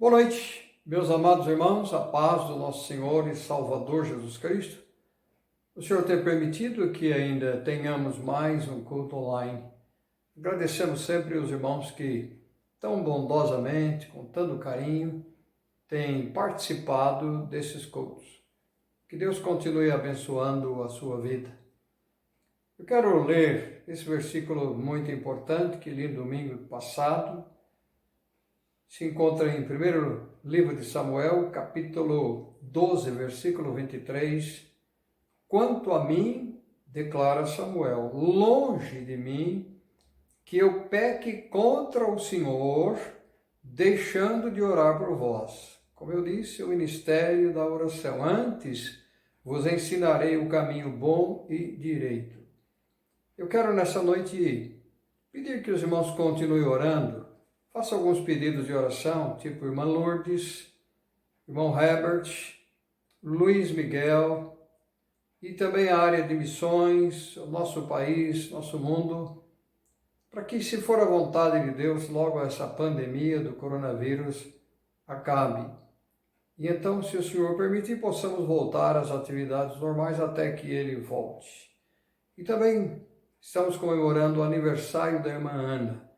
Boa noite, meus amados irmãos, a paz do nosso Senhor e Salvador Jesus Cristo. O Senhor tem permitido que ainda tenhamos mais um culto online. Agradecemos sempre os irmãos que tão bondosamente, com tanto carinho, têm participado desses cultos. Que Deus continue abençoando a sua vida. Eu quero ler esse versículo muito importante que li no domingo passado. Se encontra em primeiro livro de Samuel, capítulo 12, versículo 23. Quanto a mim, declara Samuel, longe de mim que eu peque contra o Senhor, deixando de orar por vós. Como eu disse, o ministério da oração. Antes vos ensinarei o caminho bom e direito. Eu quero nessa noite pedir que os irmãos continuem orando. Faça alguns pedidos de oração, tipo irmã Lourdes, irmão Herbert, Luiz Miguel, e também a área de missões, o nosso país, nosso mundo, para que, se for a vontade de Deus, logo essa pandemia do coronavírus acabe. E então, se o Senhor permitir, possamos voltar às atividades normais até que Ele volte. E também estamos comemorando o aniversário da irmã Ana.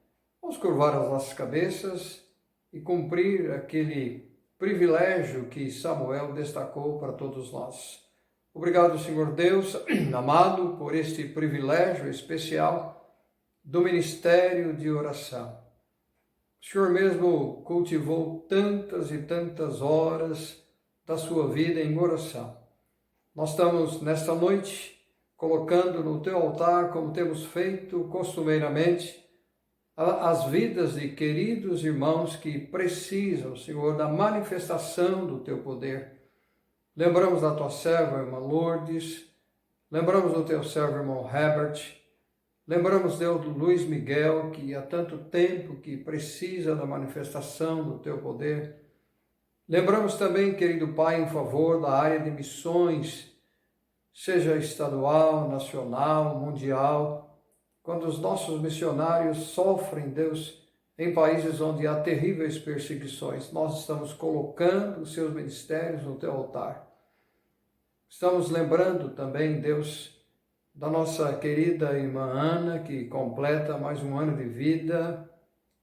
Vamos curvar as nossas cabeças e cumprir aquele privilégio que Samuel destacou para todos nós. Obrigado, Senhor Deus, amado, por este privilégio especial do ministério de oração. O Senhor mesmo cultivou tantas e tantas horas da sua vida em oração. Nós estamos, nesta noite, colocando no teu altar, como temos feito costumeiramente, as vidas de queridos irmãos que precisam, Senhor, da manifestação do teu poder. Lembramos da tua serva, irmã Lourdes, lembramos do teu servo, irmão Herbert, lembramos, Deus, do Luiz Miguel, que há tanto tempo que precisa da manifestação do teu poder. Lembramos também, querido Pai, em favor da área de missões, seja estadual, nacional, mundial, quando os nossos missionários sofrem, Deus, em países onde há terríveis perseguições, nós estamos colocando os seus ministérios no teu altar. Estamos lembrando também, Deus, da nossa querida irmã Ana, que completa mais um ano de vida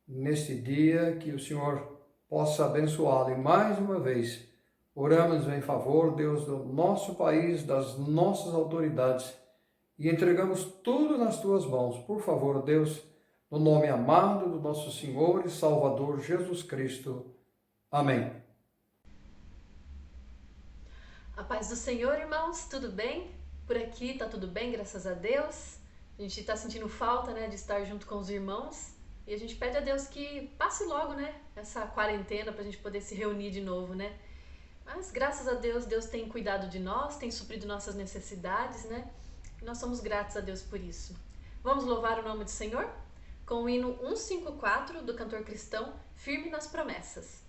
neste dia, que o Senhor possa abençoá-la. E mais uma vez, oramos em favor, Deus, do nosso país, das nossas autoridades, e entregamos tudo nas tuas mãos. Por favor, Deus, no nome amado do nosso Senhor e Salvador Jesus Cristo. Amém. A paz do Senhor, irmãos, tudo bem? Por aqui tá tudo bem, graças a Deus. A gente tá sentindo falta, de estar junto com os irmãos. E a gente pede a Deus que passe logo, essa quarentena pra gente poder se reunir de novo, Mas graças a Deus, Deus tem cuidado de nós, tem suprido nossas necessidades, E nós somos gratos a Deus por isso. Vamos louvar o nome do Senhor? Com o hino 154 do cantor cristão Firme nas Promessas.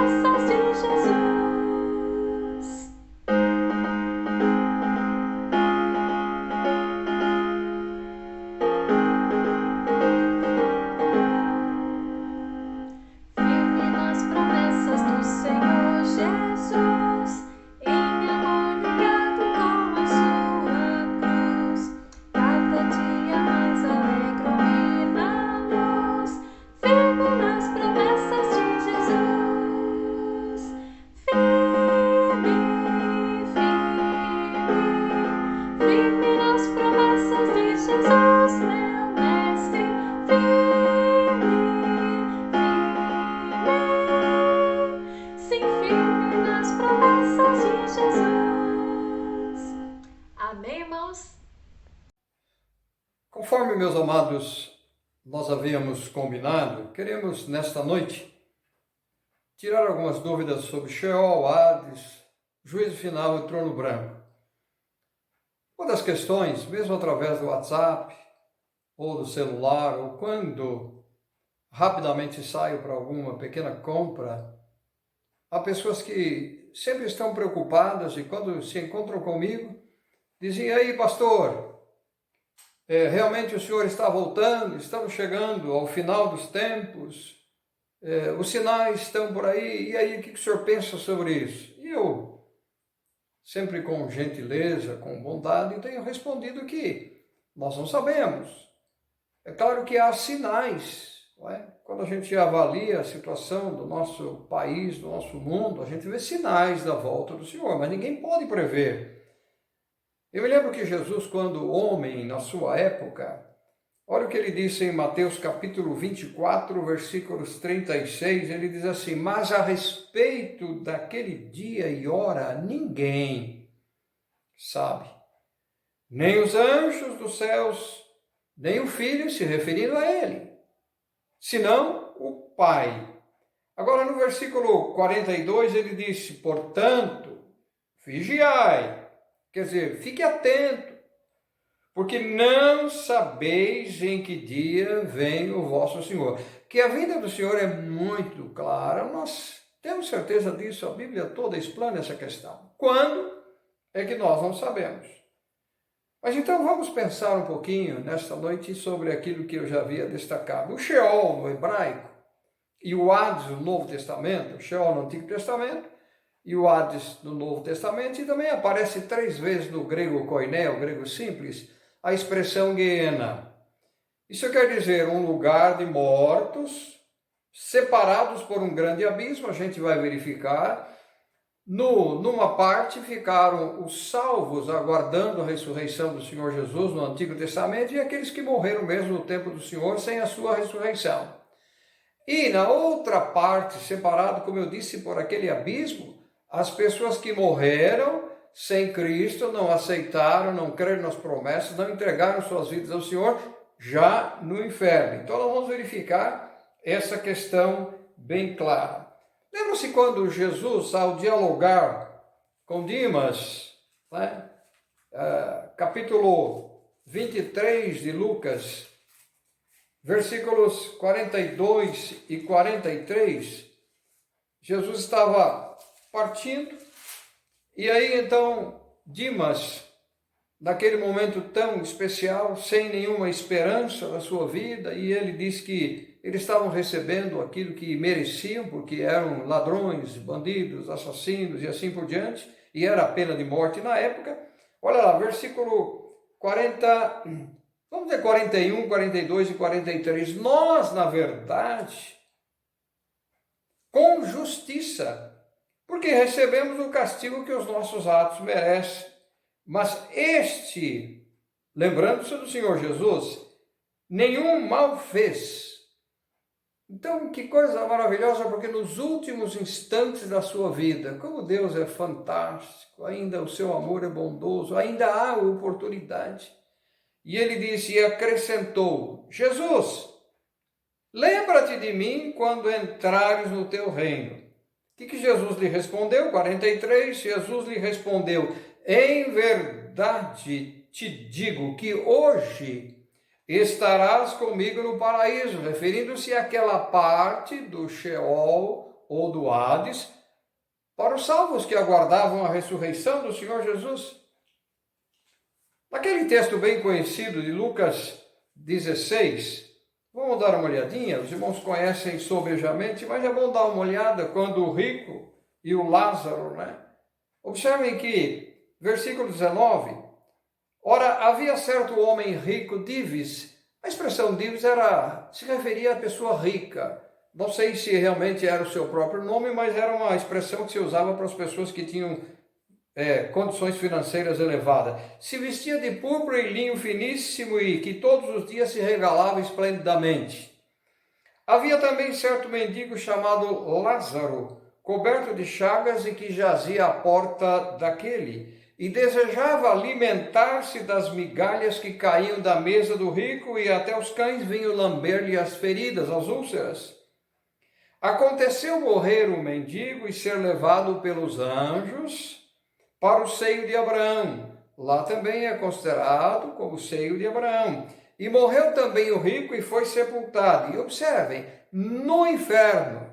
promessas de Jesus. Firme nas promessas do Senhor Jesus, em amor ligado com a sua cruz. Cada dia mais alegro-me na luz, firme nas promessas de Jesus. Firme, firme, firme nas promessas de Jesus, meu mestre. Firme, firme, sim, firme nas promessas de Jesus. Amém, irmãos? Conforme, meus amados, nós havíamos combinado, queremos nesta noite tirar algumas dúvidas sobre Sheol, Hades, juízo final e trono branco. Uma das questões, mesmo através do WhatsApp, ou do celular, ou quando rapidamente saio para alguma pequena compra, há pessoas que sempre estão preocupadas e quando se encontram comigo, dizem: "E aí, pastor, realmente o senhor está voltando? Estamos chegando ao final dos tempos? Os sinais estão por aí, e aí, o que o senhor pensa sobre isso?" E eu, sempre com gentileza, com bondade, tenho respondido que nós não sabemos. É claro que há sinais, não é? Quando a gente avalia a situação do nosso país, do nosso mundo, a gente vê sinais da volta do Senhor, mas ninguém pode prever. Eu me lembro que Jesus, quando homem, na sua época, olha o que ele disse em Mateus capítulo 24, versículos 36, ele diz assim: "Mas a respeito daquele dia e hora, ninguém sabe, nem os anjos dos céus, nem o Filho", se referindo a ele, "senão o Pai." Agora, no versículo 42, ele disse: "Portanto, vigiai", quer dizer, fique atento, porque não sabeis em que dia vem o vosso Senhor. Que a vinda do Senhor é muito clara, nós temos certeza disso, a Bíblia toda explana essa questão. Quando é que nós não sabemos? Mas então vamos pensar um pouquinho nesta noite sobre aquilo que eu já havia destacado. O Sheol no hebraico e o Hades no Novo Testamento, o Sheol no Antigo Testamento e o Hades no Novo Testamento, e também aparece 3 vezes no grego koiné, o grego simples, a expressão Geena. Isso quer dizer um lugar de mortos, separados por um grande abismo, a gente vai verificar. Numa parte ficaram os salvos aguardando a ressurreição do Senhor Jesus no Antigo Testamento e aqueles que morreram mesmo no tempo do Senhor sem a sua ressurreição. E na outra parte, separado, como eu disse, por aquele abismo, as pessoas que morreram sem Cristo, não aceitaram, não creram nas promessas, não entregaram suas vidas ao Senhor, já no inferno. Então nós vamos verificar essa questão bem clara. Lembra-se quando Jesus, ao dialogar com Dimas, né? Capítulo 23 de Lucas, versículos 42 e 43, Jesus estava partindo, e aí então Dimas, naquele momento tão especial, sem nenhuma esperança na sua vida, e ele diz que eles estavam recebendo aquilo que mereciam, porque eram ladrões, bandidos, assassinos e assim por diante, e era a pena de morte na época. Olha lá, versículo 40, vamos ver 41, 42 e 43. "Nós, na verdade, com justiça, porque recebemos o castigo que os nossos atos merecem, mas este, lembrando-se do Senhor Jesus, nenhum mal fez." Então, que coisa maravilhosa, porque nos últimos instantes da sua vida, como Deus é fantástico, ainda o seu amor é bondoso, ainda há oportunidade. E ele disse e acrescentou: "Jesus, lembra-te de mim quando entrares no teu reino." O que Jesus lhe respondeu? 43, Jesus lhe respondeu: "Em verdade te digo que hoje estarás comigo no paraíso", referindo-se àquela parte do Sheol ou do Hades, para os salvos que aguardavam a ressurreição do Senhor Jesus. Naquele texto bem conhecido de Lucas 16, vamos dar uma olhadinha, os irmãos conhecem sobejamente, mas é bom dar uma olhada quando o rico e o Lázaro, né? Observem que, versículo 19, ora, havia certo homem rico, divis. A expressão divis se referia à pessoa rica. Não sei se realmente era o seu próprio nome, mas era uma expressão que se usava para as pessoas que tinham condições financeiras elevadas. Se vestia de púrpura e linho finíssimo e que todos os dias se regalava esplendidamente. Havia também certo mendigo chamado Lázaro, coberto de chagas e que jazia à porta daquele, e desejava alimentar-se das migalhas que caíam da mesa do rico, e até os cães vinham lamber-lhe as feridas, as úlceras. Aconteceu morrer o mendigo e ser levado pelos anjos para o seio de Abraão. Lá também é considerado como o seio de Abraão. E morreu também o rico e foi sepultado. E observem, no inferno,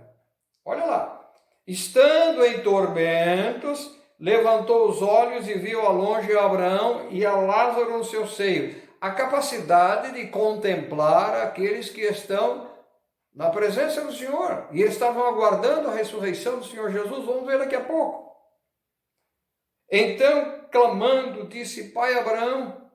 olha lá, estando em tormentos, levantou os olhos e viu ao longe Abraão e a Lázaro no seu seio. A capacidade de contemplar aqueles que estão na presença do Senhor e estavam aguardando a ressurreição do Senhor Jesus. Vamos ver daqui a pouco. Então, clamando, disse: Pai Abraão,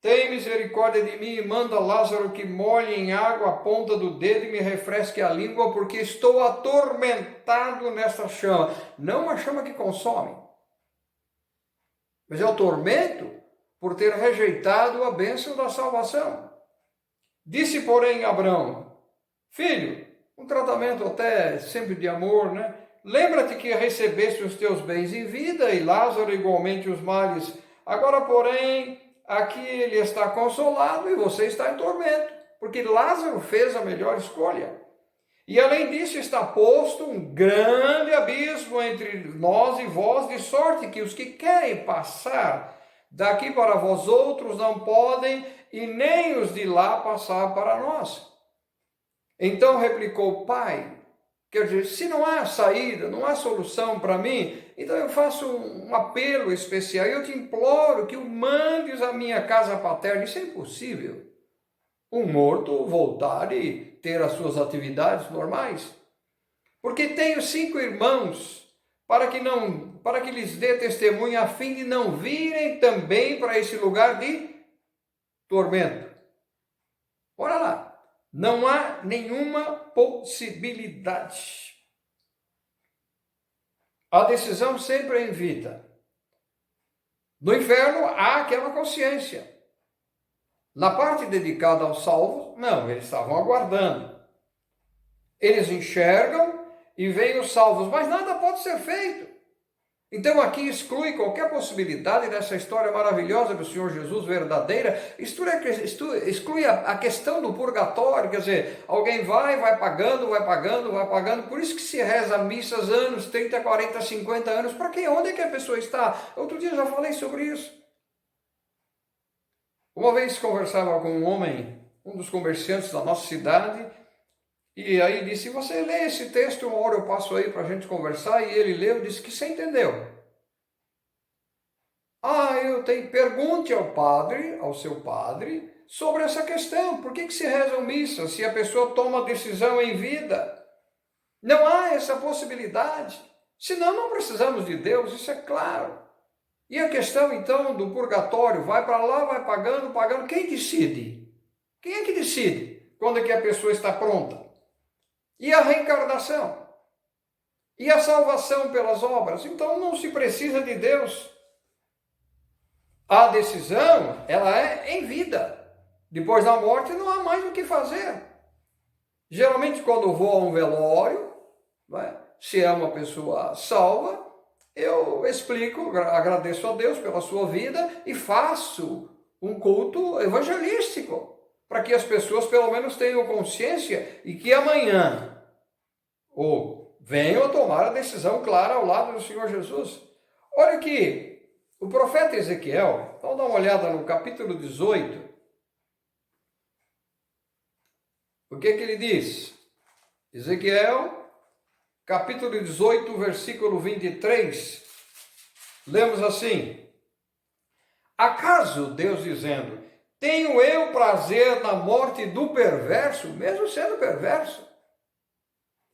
tem misericórdia de mim e manda Lázaro que molhe em água a ponta do dedo e me refresque a língua, porque estou atormentado nesta chama. Não uma chama que consome, mas é o tormento por ter rejeitado a bênção da salvação. Disse, porém, Abraão: Filho, um tratamento até sempre de amor, né? Lembra-te que recebeste os teus bens em vida e Lázaro igualmente os males. Agora, porém, aqui ele está consolado e você está em tormento, porque Lázaro fez a melhor escolha. E além disso está posto um grande abismo entre nós e vós, de sorte que os que querem passar daqui para vós outros não podem, e nem os de lá passar para nós. Então replicou: Pai, quer dizer, se não há saída, não há solução para mim, então eu faço um apelo especial, eu te imploro que o mandes à minha casa paterna. Isso é impossível. Um morto voltar e ter as suas atividades normais. Porque tenho 5 irmãos, para que lhes dê testemunho, a fim de não virem também para esse lugar de tormento. Olha lá. Não há nenhuma possibilidade. A decisão sempre é em vida. No inferno há aquela consciência. Na parte dedicada aos salvos, não, eles estavam aguardando. Eles enxergam e veem os salvos, mas nada pode ser feito. Então aqui exclui qualquer possibilidade dessa história maravilhosa do Senhor Jesus, verdadeira. Exclui a questão do purgatório, quer dizer, alguém vai pagando. Por isso que se reza missas anos, 30, 40, 50 anos. Para quê? Onde é que a pessoa está? Outro dia eu já falei sobre isso. Uma vez conversava com um homem, um dos comerciantes da nossa cidade, e aí disse: você lê esse texto, uma hora eu passo aí para a gente conversar, e ele leu e disse que você entendeu. Pergunte ao seu padre, sobre essa questão. Por que se rezam missas se a pessoa toma decisão em vida? Não há essa possibilidade. Senão não precisamos de Deus, isso é claro. E a questão então do purgatório, vai para lá, vai pagando. Quem decide? Quem é que decide quando é que a pessoa está pronta? E a reencarnação? E a salvação pelas obras? Então não se precisa de Deus. A decisão, ela é em vida. Depois da morte não há mais o que fazer. Geralmente quando eu vou a um velório, se é uma pessoa salva, eu explico, agradeço a Deus pela sua vida e faço um culto evangelístico, para que as pessoas pelo menos tenham consciência e que amanhã venham a tomar a decisão clara ao lado do Senhor Jesus. Olha aqui, o profeta Ezequiel, vamos dar uma olhada no capítulo 18. O que ele diz? Ezequiel, capítulo 18, versículo 23, lemos assim: acaso Deus dizendo, tenho eu prazer na morte do perverso, mesmo sendo perverso?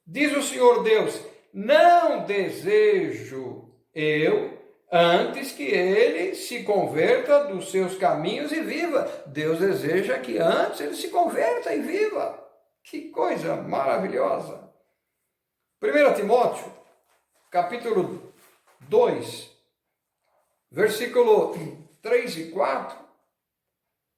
Diz o Senhor Deus, não desejo eu antes que ele se converta dos seus caminhos e viva. Deus deseja que antes ele se converta e viva. Que coisa maravilhosa. 1 Timóteo, capítulo 2, versículo 3 e 4,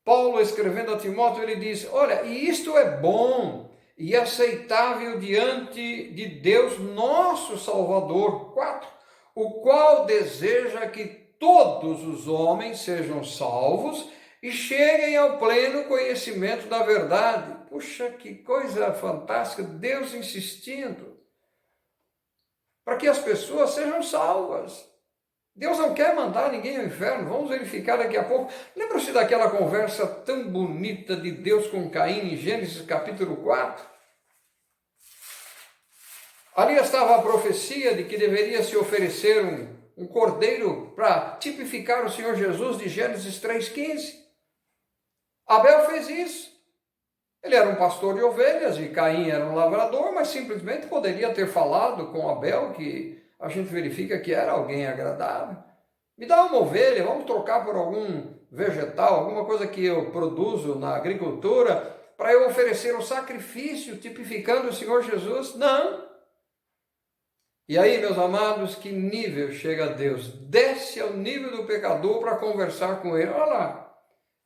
Paulo escrevendo a Timóteo, ele diz, olha, e isto é bom e aceitável diante de Deus nosso Salvador. 4, o qual deseja que todos os homens sejam salvos e cheguem ao pleno conhecimento da verdade. Puxa, que coisa fantástica, Deus insistindo para que as pessoas sejam salvas. Deus não quer mandar ninguém ao inferno, vamos verificar daqui a pouco. Lembra-se daquela conversa tão bonita de Deus com Caim em Gênesis capítulo 4? Ali estava a profecia de que deveria se oferecer um cordeiro para tipificar o Senhor Jesus de Gênesis 3,15. Abel fez isso. Ele era um pastor de ovelhas e Caim era um lavrador, mas simplesmente poderia ter falado com Abel, que a gente verifica que era alguém agradável. Me dá uma ovelha, vamos trocar por algum vegetal, alguma coisa que eu produzo na agricultura, para eu oferecer um sacrifício tipificando o Senhor Jesus. Não. E aí, meus amados, que nível chega Deus? Desce ao nível do pecador para conversar com ele. Olha lá.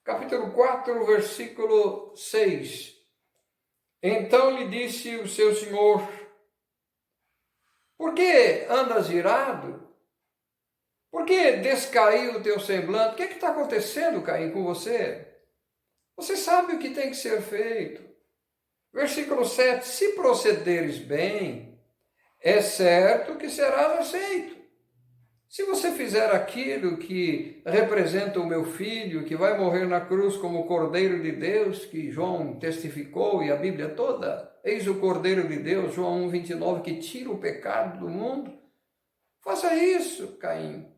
Capítulo 4, versículo 6. Então lhe disse o seu senhor, por que andas irado? Por que descaiu o teu semblante? O que está acontecendo, Caim, com você? Você sabe o que tem que ser feito. Versículo 7, se procederes bem, é certo que serás aceito. Se você fizer aquilo que representa o meu filho, que vai morrer na cruz como o Cordeiro de Deus, que João testificou e a Bíblia toda, eis o Cordeiro de Deus, João 1,29, que tira o pecado do mundo. Faça isso, Caim.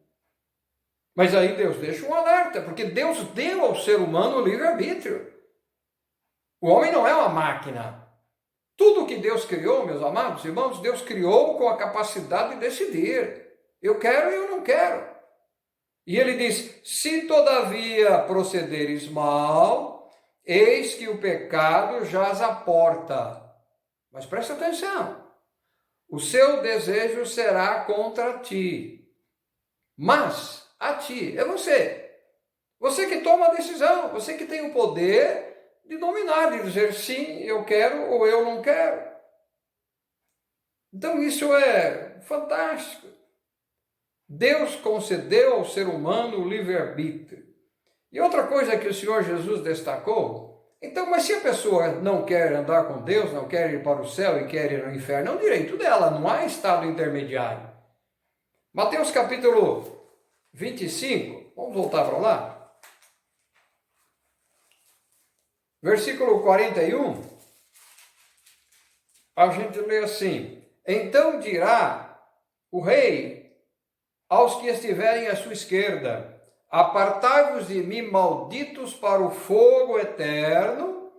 Mas aí Deus deixa um alerta, porque Deus deu ao ser humano o livre-arbítrio. O homem não é uma máquina. Tudo que Deus criou, meus amados irmãos, Deus criou com a capacidade de decidir. Eu quero e eu não quero. E ele diz, se todavia procederes mal, eis que o pecado jaz à porta. Mas presta atenção, o seu desejo será contra ti, mas a ti, é você. Você que toma a decisão, você que tem o poder de dominar, de dizer sim, eu quero ou eu não quero. Então isso é fantástico. Deus concedeu ao ser humano o livre-arbítrio. E outra coisa que o Senhor Jesus destacou, então, mas se a pessoa não quer andar com Deus, não quer ir para o céu e quer ir ao inferno, é um direito dela, não há estado intermediário. Mateus capítulo 25, vamos voltar para lá. Versículo 41, a gente lê assim, então dirá o rei aos que estiverem à sua esquerda, apartai-vos de mim, malditos, para o fogo eterno,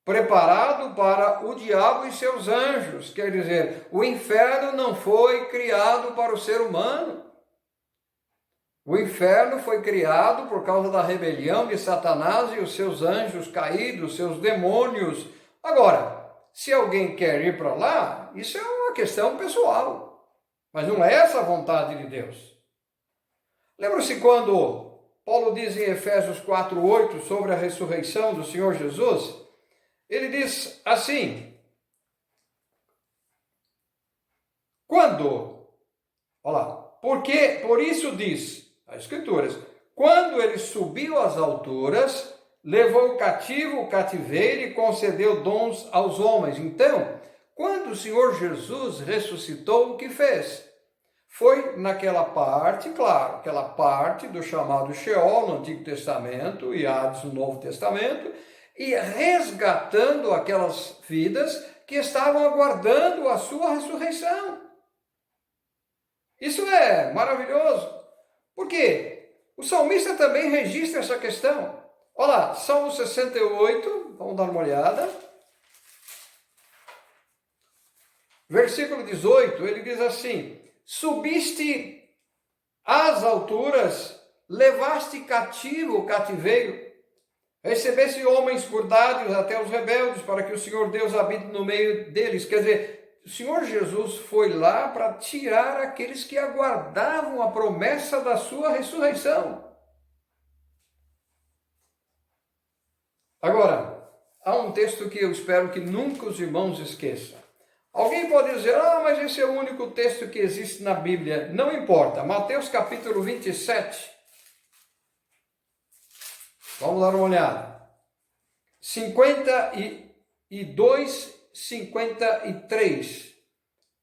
preparado para o diabo e seus anjos. Quer dizer, o inferno não foi criado para o ser humano. O inferno foi criado por causa da rebelião de Satanás e os seus anjos caídos, seus demônios. Agora, se alguém quer ir para lá, isso é uma questão pessoal. Mas não é essa a vontade de Deus. Lembra-se quando Paulo diz em Efésios 4:8 sobre a ressurreição do Senhor Jesus? Ele diz assim, quando, olha lá, porque, por isso diz as Escrituras, quando ele subiu às alturas, levou cativo o cativeiro e concedeu dons aos homens. Então, quando o Senhor Jesus ressuscitou, o que fez? Foi naquela parte, claro, aquela parte do chamado Sheol no Antigo Testamento e Hades no Novo Testamento, e resgatando aquelas vidas que estavam aguardando a sua ressurreição. Isso é maravilhoso. Por quê? O salmista também registra essa questão. Olha lá, Salmo 68, vamos dar uma olhada. Versículo 18, ele diz assim: subiste às alturas, levaste cativo o cativeiro, recebeste homens por dádivas até os rebeldes, para que o Senhor Deus habite no meio deles. Quer dizer, o Senhor Jesus foi lá para tirar aqueles que aguardavam a promessa da sua ressurreição. Agora, há um texto que eu espero que nunca os irmãos esqueçam. Alguém pode dizer, mas esse é o único texto que existe na Bíblia. Não importa. Mateus capítulo 27. Vamos dar uma olhada. 52, 53.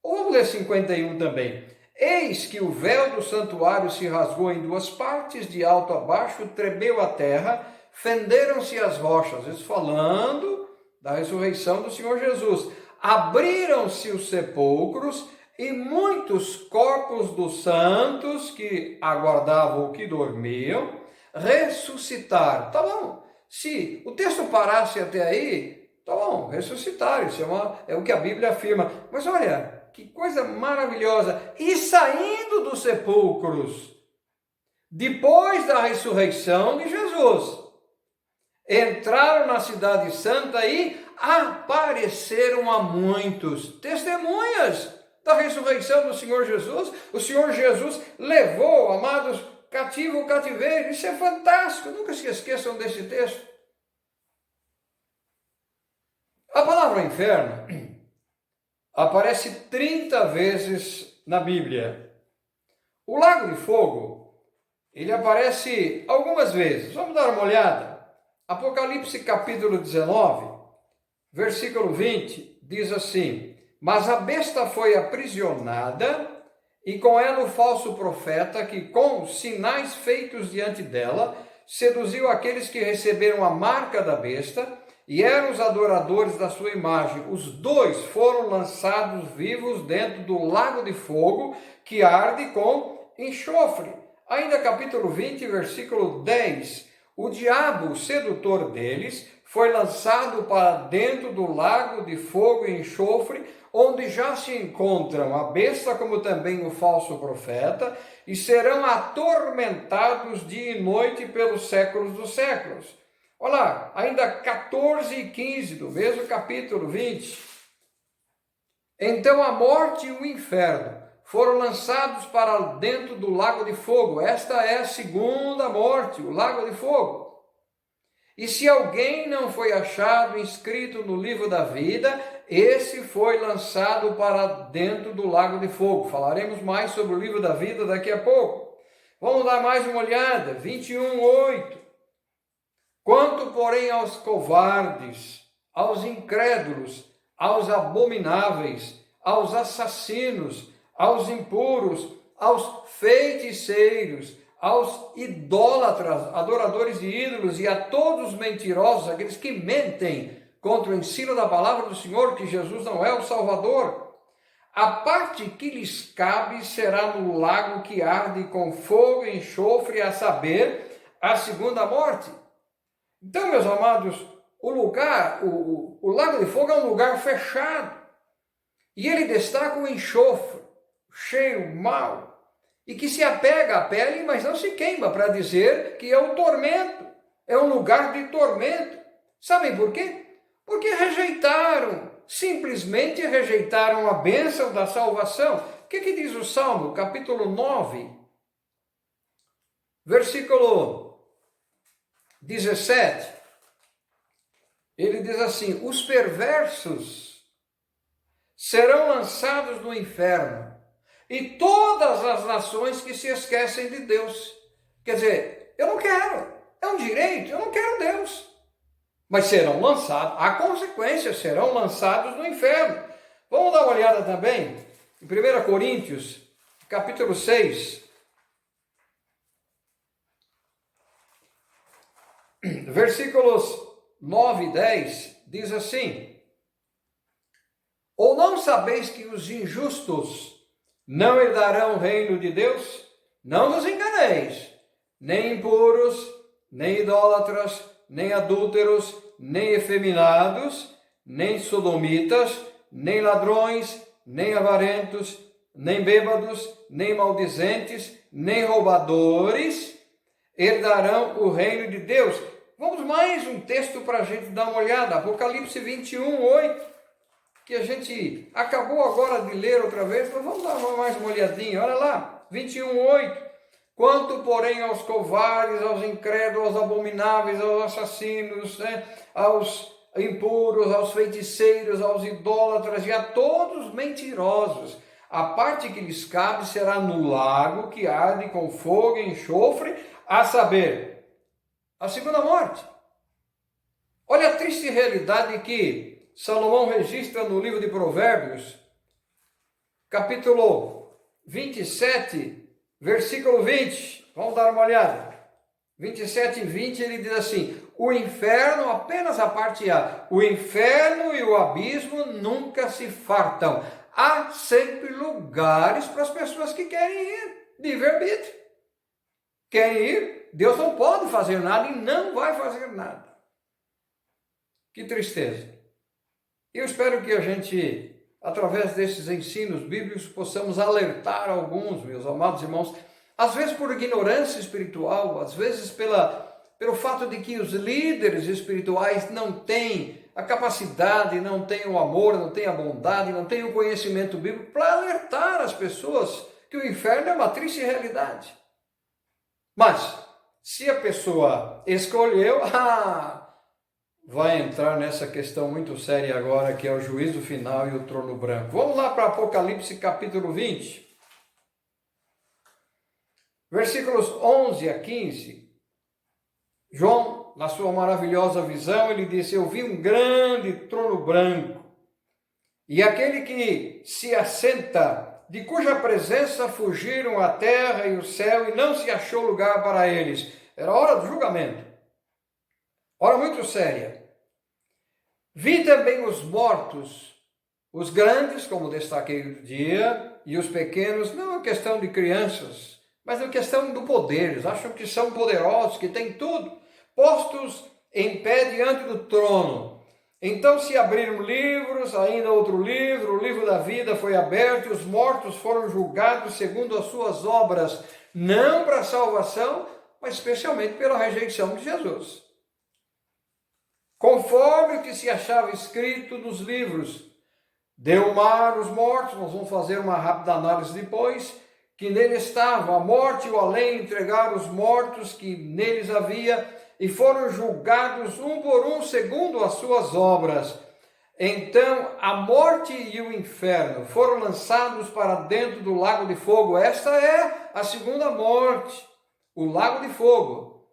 Ou vamos ler 51 também. Eis que o véu do santuário se rasgou em duas partes, de alto a baixo, tremeu a terra, fenderam-se as rochas. Isso falando da ressurreição do Senhor Jesus. Abriram-se os sepulcros e muitos corpos dos santos que aguardavam ou que dormiam ressuscitaram. Tá bom. Se o texto parasse até aí, tá bom, ressuscitaram. Isso é o que a Bíblia afirma. Mas olha, que coisa maravilhosa. E saindo dos sepulcros, depois da ressurreição de Jesus, entraram na cidade santa e apareceram a muitos testemunhas da ressurreição do Senhor Jesus. O Senhor Jesus levou, amados, cativo o cativeiro. Isso é fantástico. Nunca se esqueçam desse texto. A palavra inferno aparece 30 vezes na Bíblia. O lago de fogo, ele aparece algumas vezes. Vamos dar uma olhada. Apocalipse capítulo 19, versículo 20, diz assim: mas a besta foi aprisionada, e com ela o falso profeta, que com sinais feitos diante dela, seduziu aqueles que receberam a marca da besta, e eram os adoradores da sua imagem. Os dois foram lançados vivos dentro do lago de fogo, que arde com enxofre. Ainda capítulo 20, versículo 10. O diabo, o sedutor deles, foi lançado para dentro do lago de fogo e enxofre, onde já se encontram a besta, como também o falso profeta, e serão atormentados dia e noite pelos séculos dos séculos. Olha lá, ainda 14 e 15 do mesmo capítulo 20. Então a morte e o inferno foram lançados para dentro do lago de fogo. Esta é a segunda morte, o lago de fogo. E se alguém não foi achado inscrito no livro da vida, esse foi lançado para dentro do lago de fogo. Falaremos mais sobre o livro da vida daqui a pouco. Vamos dar mais uma olhada. 21:8. Quanto, porém, aos covardes, aos incrédulos, aos abomináveis, aos assassinos, aos impuros, aos feiticeiros, aos idólatras, adoradores de ídolos, e a todos os mentirosos, aqueles que mentem contra o ensino da palavra do Senhor, que Jesus não é o Salvador, a parte que lhes cabe será no lago que arde com fogo e enxofre, a saber, a segunda morte. Então, meus amados, o lago de fogo é um lugar fechado, e ele destaca o enxofre, cheio, mau, e que se apega à pele, mas não se queima, para dizer que é o tormento, é um lugar de tormento. Sabem por quê? Porque simplesmente rejeitaram a bênção da salvação. O que diz o Salmo, capítulo 9, versículo 17? Ele diz assim: os perversos serão lançados no inferno, e todas as nações que se esquecem de Deus. Quer dizer, eu não quero, é um direito, eu não quero Deus. Mas serão lançados, há consequências, serão lançados no inferno. Vamos dar uma olhada também em 1 Coríntios, capítulo 6, versículos 9 e 10, diz assim: Ou não sabeis que os injustos não herdarão o reino de Deus? Não vos enganeis, nem impuros, nem idólatras, nem adúlteros, nem efeminados, nem sodomitas, nem ladrões, nem avarentos, nem bêbados, nem maldizentes, nem roubadores herdarão o reino de Deus. Vamos mais um texto para a gente dar uma olhada, Apocalipse 21, 8, que a gente acabou agora de ler outra vez, mas vamos dar mais uma olhadinha, olha lá, 21, 8. Quanto, porém, aos covardes, aos incrédulos, aos abomináveis, aos assassinos, aos impuros, aos feiticeiros, aos idólatras e a todos os mentirosos, a parte que lhes cabe será no lago que arde com fogo e enxofre, a saber, a segunda morte. Olha a triste realidade que Salomão registra no livro de Provérbios, capítulo 27, versículo 20. Vamos dar uma olhada. 27 e 20, ele diz assim: o inferno, apenas a parte A, o inferno e o abismo nunca se fartam. Há sempre lugares para as pessoas que querem ir, livre-arbítrio. Querem ir, Deus não pode fazer nada e não vai fazer nada. Que tristeza. Eu espero que a gente, através desses ensinos bíblicos, possamos alertar alguns, meus amados irmãos, às vezes por ignorância espiritual, às vezes pelo fato de que os líderes espirituais não têm a capacidade, não têm o amor, não têm a bondade, não têm o conhecimento bíblico para alertar as pessoas que o inferno é uma triste realidade. Mas, se a pessoa escolheu, vai entrar nessa questão muito séria agora, que é o juízo final e o trono branco. Vamos lá para Apocalipse capítulo 20, versículos 11 a 15. João, na sua maravilhosa visão, ele disse: eu vi um grande trono branco, e aquele que se assenta, de cuja presença fugiram a terra e o céu, e não se achou lugar para eles. Era a hora do julgamento. Hora muito séria. Vi também os mortos, os grandes, como destaquei no dia, e os pequenos, não é questão de crianças, mas é questão do poder. Eles acham que são poderosos, que têm tudo, postos em pé diante do trono. Então se abriram livros, ainda outro livro, o livro da vida foi aberto, e os mortos foram julgados segundo as suas obras, não para a salvação, mas especialmente pela rejeição de Jesus. Conforme o que se achava escrito nos livros, deu o mar os mortos, nós vamos fazer uma rápida análise depois, que nele estava, a morte e o além entregaram os mortos que neles havia, e foram julgados um por um segundo as suas obras. Então a morte e o inferno foram lançados para dentro do lago de fogo. Esta é a segunda morte, o lago de fogo.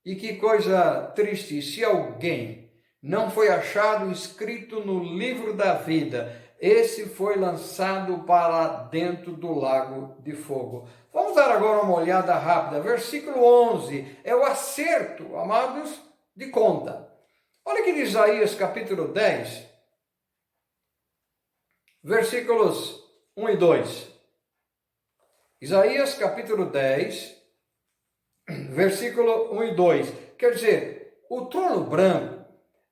E que coisa triste, se alguém não foi achado escrito no livro da vida, esse foi lançado para dentro do lago de fogo. Vamos dar agora uma olhada rápida. Versículo 11 é o acerto, amados, de conta. Olha que diz Isaías capítulo 10, versículos 1 e 2. Isaías capítulo 10, versículo 1 e 2. Quer dizer, o trono branco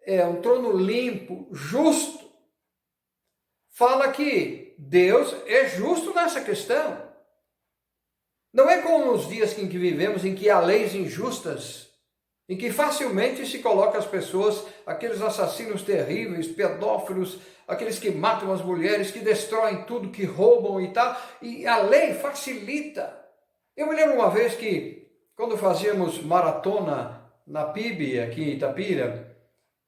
é um trono limpo, justo. Fala que Deus é justo nessa questão. Não é como nos dias em que vivemos, em que há leis injustas, em que facilmente se coloca as pessoas, aqueles assassinos terríveis, pedófilos, aqueles que matam as mulheres, que destroem tudo, que roubam e tal, e a lei facilita. Eu me lembro uma vez que, quando fazíamos maratona na PIB, aqui em Itapira,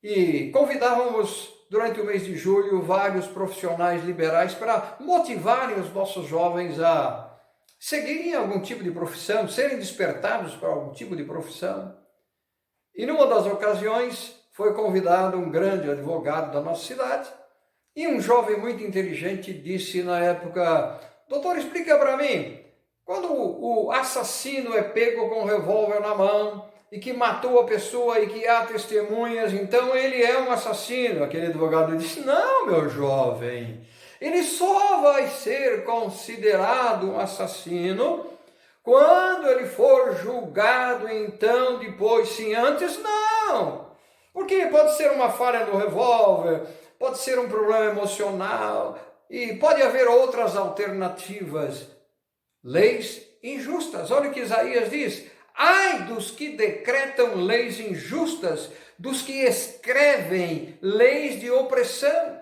e convidávamos durante o mês de julho vários profissionais liberais para motivarem os nossos jovens a seguirem algum tipo de profissão, serem despertados para algum tipo de profissão. E numa das ocasiões foi convidado um grande advogado da nossa cidade, e um jovem muito inteligente disse na época: doutor, explica para mim, quando o assassino é pego com um revólver na mão, e que matou a pessoa e que há testemunhas, então ele é um assassino. Aquele advogado disse: não, meu jovem, ele só vai ser considerado um assassino quando ele for julgado, então, depois sim, antes não. Porque pode ser uma falha no revólver, pode ser um problema emocional, e pode haver outras alternativas. Leis injustas. Olha o que Isaías diz: ai dos que decretam leis injustas, dos que escrevem leis de opressão,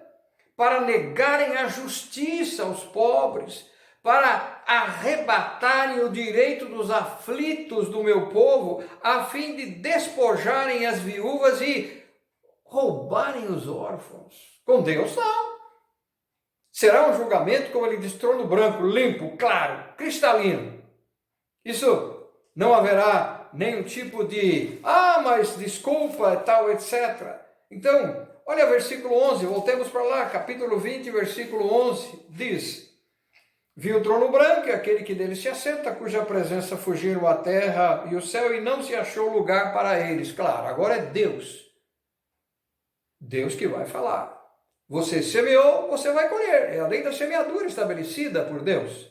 para negarem a justiça aos pobres, para arrebatarem o direito dos aflitos do meu povo, a fim de despojarem as viúvas e roubarem os órfãos. Com Deus, não. Será um julgamento, como ele diz, trono branco, limpo, claro, cristalino. Isso não haverá nenhum tipo de, mas desculpa, tal, etc. Então, olha o versículo 11, voltemos para lá, capítulo 20, versículo 11, diz: vi o trono branco e aquele que dele se assenta, cuja presença fugiram a terra e o céu, e não se achou lugar para eles. Claro, agora é Deus. Deus que vai falar. Você semeou, você vai colher. É a lei da semeadura estabelecida por Deus.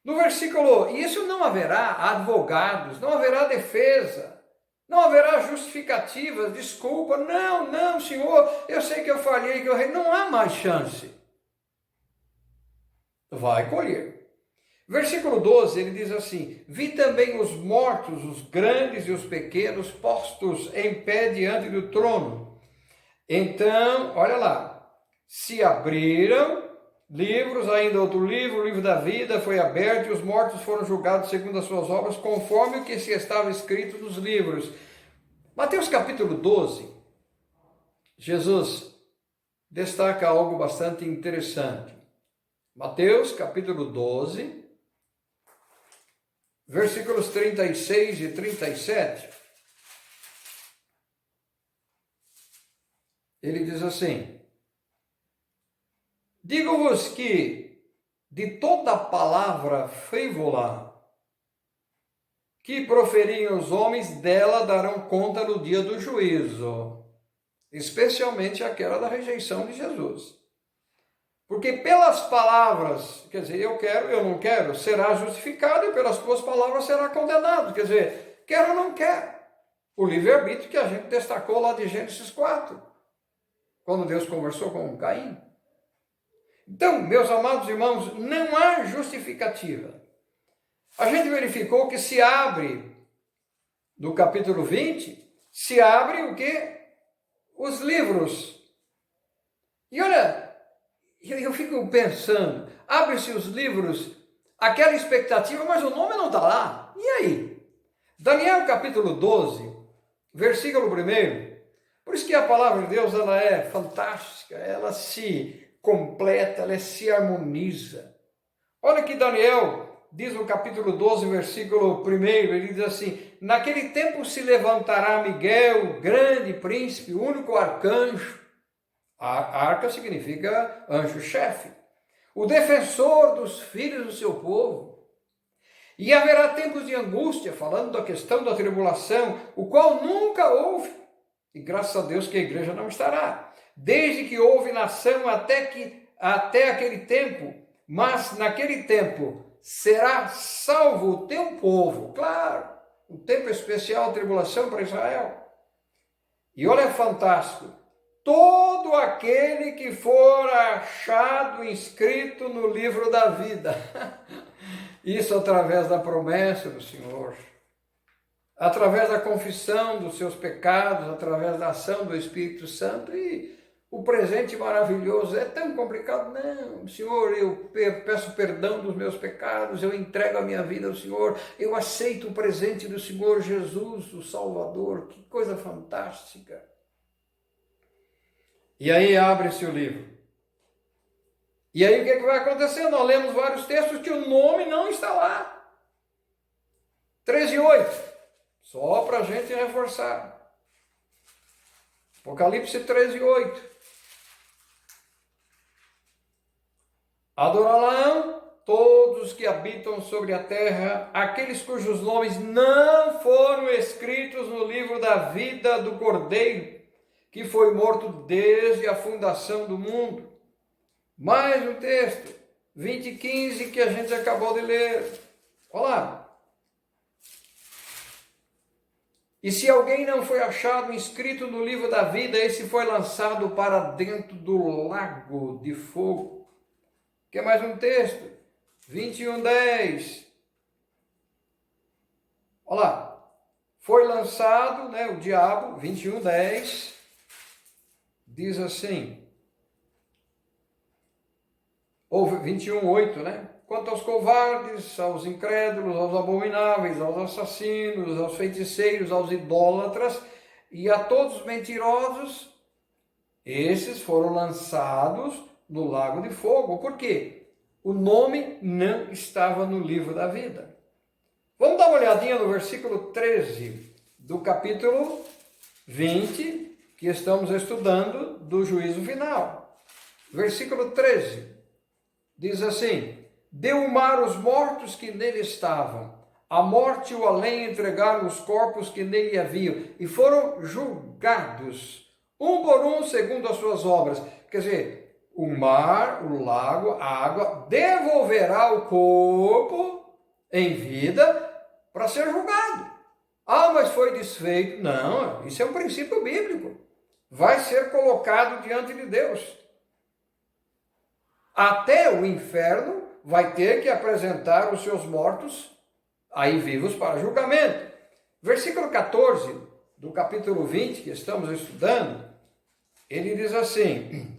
No versículo, e isso não haverá advogados, não haverá defesa, não haverá justificativas, desculpa, não, Senhor, eu sei que eu falhei, que eu errei. Não há mais chance. Vai colher. Versículo 12, ele diz assim: vi também os mortos, os grandes e os pequenos, postos em pé diante do trono. Então, olha lá, se abriram livros, ainda outro livro, o livro da vida foi aberto e os mortos foram julgados segundo as suas obras, conforme o que se estava escrito nos livros. Mateus capítulo 12, Jesus destaca algo bastante interessante. Mateus capítulo 12, versículos 36 e 37. Ele diz assim: digo-vos que de toda palavra frívola que proferirem os homens, dela darão conta no dia do juízo, especialmente aquela da rejeição de Jesus. Porque pelas palavras, quer dizer, eu quero, eu não quero, será justificado, e pelas tuas palavras será condenado. Quer dizer, quero ou não quero. O livre-arbítrio que a gente destacou lá de Gênesis 4. Quando Deus conversou com Caim. Então, meus amados irmãos, não há justificativa. A gente verificou que se abre, no capítulo 20, se abre o quê? Os livros. E olha, eu fico pensando, abre-se os livros, aquela expectativa, mas o nome não está lá. E aí? Daniel capítulo 12, versículo 1. Por isso que a palavra de Deus, ela é fantástica, ela se completa, ela se harmoniza. Olha que Daniel diz no capítulo 12, versículo 1, ele diz assim: naquele tempo se levantará Miguel, o grande príncipe, o único arcanjo. A arca significa anjo-chefe. O defensor dos filhos do seu povo. E haverá tempos de angústia, falando da questão da tribulação, o qual nunca houve. E graças a Deus que a igreja não estará. Desde que houve nação até aquele tempo, mas naquele tempo será salvo o teu povo. Claro, um tempo especial, tribulação para Israel. E olha, fantástico, todo aquele que for achado inscrito no livro da vida. Isso através da promessa do Senhor. Através da confissão dos seus pecados, através da ação do Espírito Santo. E o presente maravilhoso é tão complicado. Não, Senhor, eu peço perdão dos meus pecados, eu entrego a minha vida ao Senhor, eu aceito o presente do Senhor Jesus, o Salvador. Que coisa fantástica. E aí abre-se o livro. E aí o que vai acontecer? Nós lemos vários textos que o nome não está lá. 13:8. Só para a gente reforçar. Apocalipse 13:8. Adorá-lo todos que habitam sobre a terra, aqueles cujos nomes não foram escritos no livro da vida do Cordeiro, que foi morto desde a fundação do mundo. Mais um texto, 20:15, que a gente acabou de ler. Olha lá. E se alguém não foi achado inscrito no livro da vida, esse foi lançado para dentro do lago de fogo. Quer mais um texto? 21:10. Olha lá. Foi lançado, o diabo, 21:10, diz assim, ou 21:8, Quanto aos covardes, aos incrédulos, aos abomináveis, aos assassinos, aos feiticeiros, aos idólatras e a todos os mentirosos, esses foram lançados no lago de fogo. Por quê? O nome não estava no livro da vida. Vamos dar uma olhadinha no versículo 13 do capítulo 20, que estamos estudando, do juízo final. Versículo 13, diz assim: deu o mar os mortos que nele estavam, a morte e o além entregaram os corpos que nele haviam, e foram julgados, um por um, segundo as suas obras. Quer dizer, o mar, o lago, a água, devolverá o corpo em vida para ser julgado. Ah, mas foi desfeito. Não, isso é um princípio bíblico. Vai ser colocado diante de Deus. Até o inferno vai ter que apresentar os seus mortos aí vivos para julgamento. Versículo 14 do capítulo 20, que estamos estudando, ele diz assim: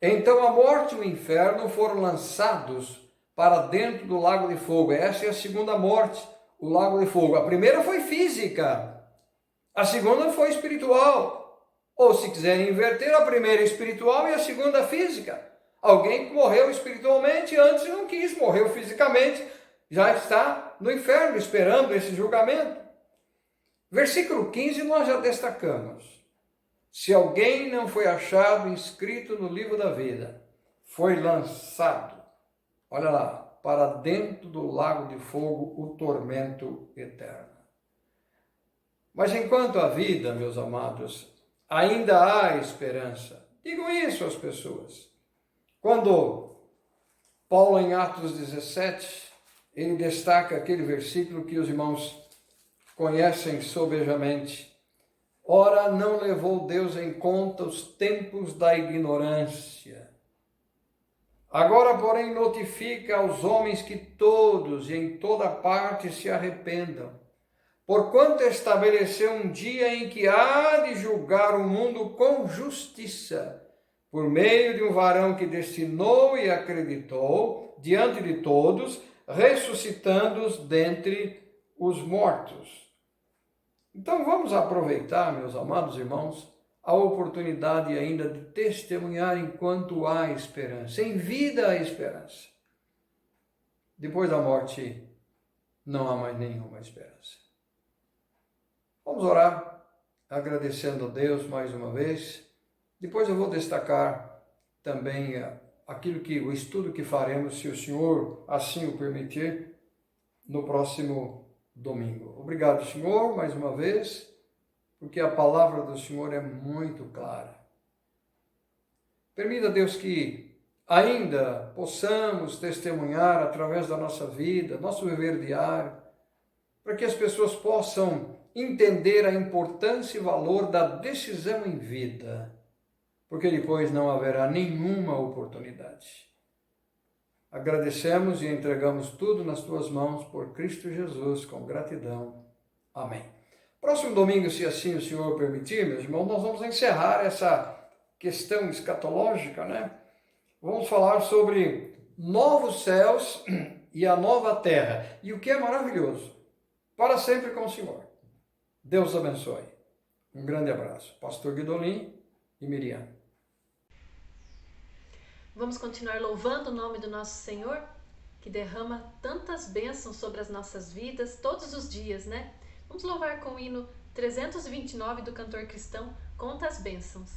então a morte e o inferno foram lançados para dentro do lago de fogo. Essa é a segunda morte, o lago de fogo. A primeira foi física, a segunda foi espiritual. Ou, se quiserem inverter, a primeira é espiritual e a segunda física. Alguém que morreu espiritualmente antes não quis, morreu fisicamente, já está no inferno esperando esse julgamento. Versículo 15 nós já destacamos. Se alguém não foi achado inscrito no livro da vida, foi lançado, olha lá, para dentro do lago de fogo, o tormento eterno. Mas enquanto há vida, meus amados, ainda há esperança. Digo isso às pessoas. Quando Paulo, em Atos 17, ele destaca aquele versículo que os irmãos conhecem sobejamente. Ora, não levou Deus em conta os tempos da ignorância. Agora, porém, notifica aos homens que todos e em toda parte se arrependam, porquanto estabeleceu um dia em que há de julgar o mundo com justiça, por meio de um varão que destinou e acreditou diante de todos, ressuscitando-os dentre os mortos. Então vamos aproveitar, meus amados irmãos, a oportunidade ainda de testemunhar enquanto há esperança. Em vida há esperança. Depois da morte não há mais nenhuma esperança. Vamos orar, agradecendo a Deus mais uma vez. Depois eu vou destacar também o estudo que faremos, se o Senhor assim o permitir, no próximo domingo. Obrigado, Senhor, mais uma vez, porque a palavra do Senhor é muito clara. Permita, Deus, que ainda possamos testemunhar através da nossa vida, nosso viver diário, para que as pessoas possam entender a importância e valor da decisão em vida, porque depois não haverá nenhuma oportunidade. Agradecemos e entregamos tudo nas tuas mãos por Cristo Jesus, com gratidão. Amém. Próximo domingo, se assim o Senhor permitir, meus irmãos, nós vamos encerrar essa questão escatológica, Vamos falar sobre novos céus e a nova terra. E o que é maravilhoso, para sempre com o Senhor. Deus abençoe. Um grande abraço. Pastor Guidolin e Miriam. Vamos continuar louvando o nome do nosso Senhor, que derrama tantas bênçãos sobre as nossas vidas todos os dias, Vamos louvar com o hino 329 do cantor cristão, Conta as Bênçãos.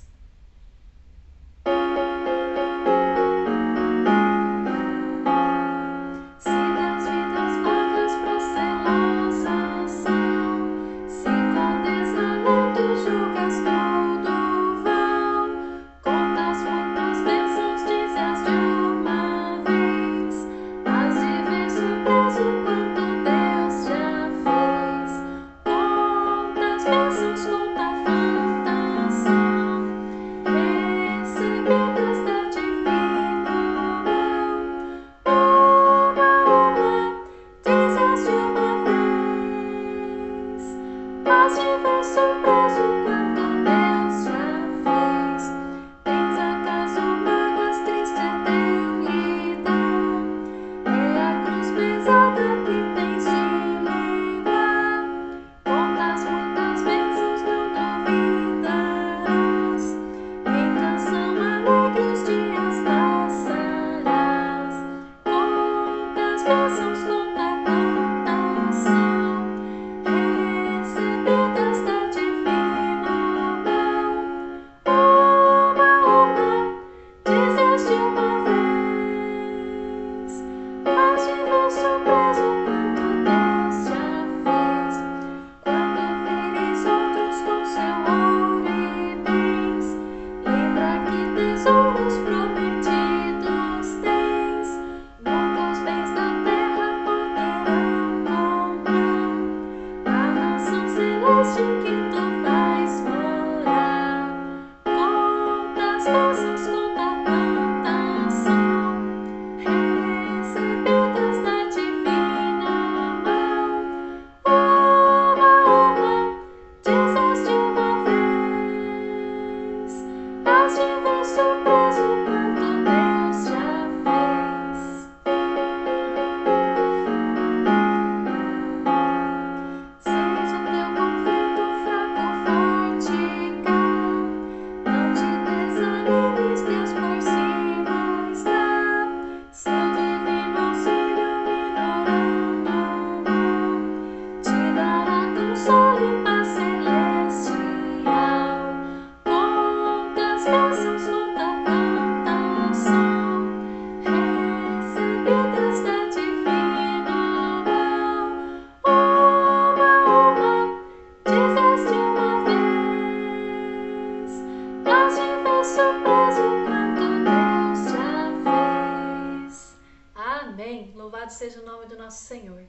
Amém. Louvado seja o nome do nosso Senhor.